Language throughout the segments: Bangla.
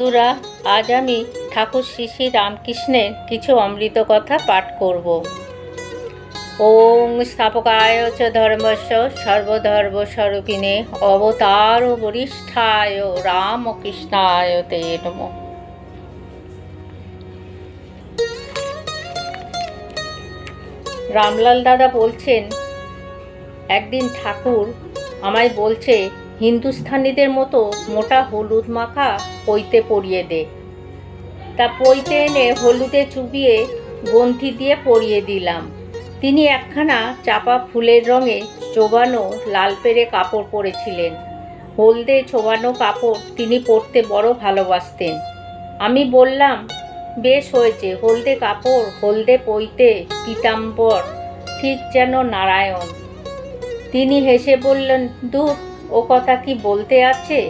বন্ধুরা, আজ আমি ঠাকুর শ্রী শ্রী রামকৃষ্ণের কিছু অমৃত কথা পাঠ করব। ওং স্থাপকায় চ ধর্মস্য সর্বধর্মস্বরূপিণে অবতার বরিষ্ঠায় রামকৃষ্ণায় তে নমঃ। রামলাল দাদা বলছেন, একদিন ঠাকুর আমায় বলছে, হিন্দুস্থানীদের মতো মোটা হলুদ মাখা পইতে পরিয়ে দে। তা পইতে এনে হলুদে চুবিয়ে গ্রন্থি দিয়ে পরিয়ে দিলাম। তিনি একখানা চাপা ফুলের রঙে চোবানো লাল পেরে কাপড় পরেছিলেন। হলদে চোবানো কাপড় তিনি পরতে বড় ভালোবাসতেন। আমি বললাম, বেশ হয়েছে, হলদে কাপড়, হলদে পইতে, পীতাম্বর, ঠিক যেন নারায়ণ। তিনি হেসে বললেন, দূর, ও কথা কি বলতে আছে?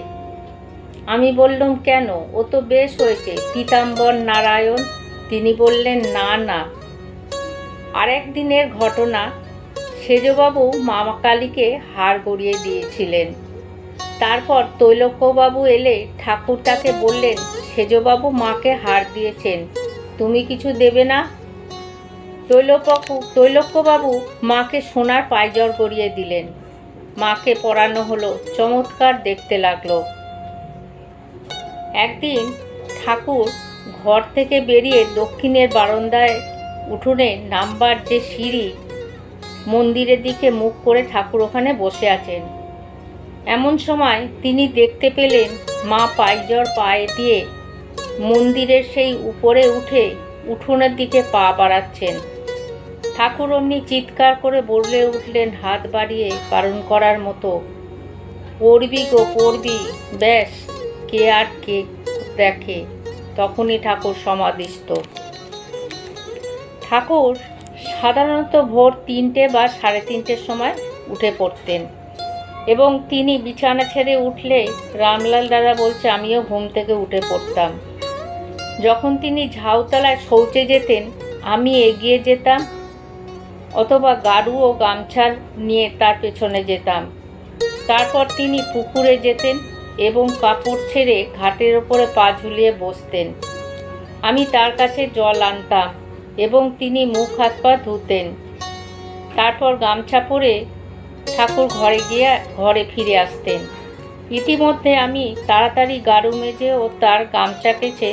আমি বললাম, কেন, ও তো বেশ হয়েছে, পীতাম্বর নারায়ণ। তিনি বললেন, না না। আরেক দিনের ঘটনা, সেজবাবু মা কালীকে হার গড়িয়ে দিয়েছিলেন। তারপর তৈলক্যবাবু এলে ঠাকুর তাকে বললেন, সেজবাবু মাকে হার দিয়েছেন, তুমি কিছু দেবে না? তৈলক্যবাবু মাকে সোনার পায়জর গড়িয়ে দিলেন। মাকে পরানো হলো, চমৎকার দেখতে লাগলো। একদিন ঠাকুর ঘর থেকে বেরিয়ে দক্ষিণের বারান্দায় উঠোনে নামবার যে সিঁড়ি, মন্দিরের দিকে মুখ করে ঠাকুর ওখানে বসে আছেন। এমন সময় তিনি দেখতে পেলেন মা পায়জর পায়ে দিয়ে মন্দিরের সেই উপরে উঠে উঠোনের দিকে পা বাড়াচ্ছেন। ঠাকুর অমনি চিৎকার করে বলে উঠলেন, হাত বাড়িয়ে বারণ করার মতো, পড়বি গো পড়বি, ব্যাস, কে আর কে দেখে। তখনই ঠাকুর সমাধিস্থ। ঠাকুর সাধারণত ভোর 3টে বা 3:30 সময় উঠে পড়তেন এবং তিনি বিছানা ছেড়ে উঠলে রামলাল দাদা বলছে, আমিও ঘুম থেকে উঠে পড়তাম। যখন তিনি ঝাউতলায় শৌচে যেতেন, আমি এগিয়ে যেতাম অথবা গাড়ু ও গামছা নিয়ে তার পেছনে যেতাম। তারপর তিনি পুকুরে যেতেন এবং কাপড় ছেড়ে ঘাটের ওপরে পা ঝুলিয়ে বসতেন। আমি তার কাছে জল আনতাম এবং তিনি মুখ হাত পা ধুতেন। তারপর গামছা পরে ঠাকুর ঘরে ফিরে আসতেন। ইতিমধ্যে আমি তাড়াতাড়ি গাড়ু মেজে ও তার গামছা কেচে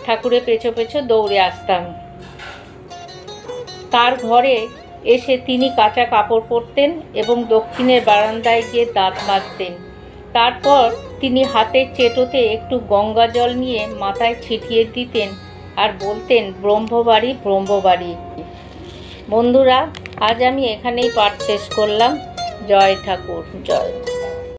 ঠাকুরের পেছু দৌড়ে আসতাম। তার ঘরে এসে তিনি কাঁচা কাপড় পরতেন এবং দক্ষিণের বারান্দায় গিয়ে দাঁত মাজতেন। তারপর তিনি হাতের চেটোতে একটু গঙ্গা জল নিয়ে মাথায় ছিটিয়ে দিতেন আর বলতেন, ব্রহ্মবাড়ি ব্রহ্মবাড়ি। বন্ধুরা, আজ আমি এখানেই পাঠ শেষ করলাম। জয় ঠাকুর, জয়।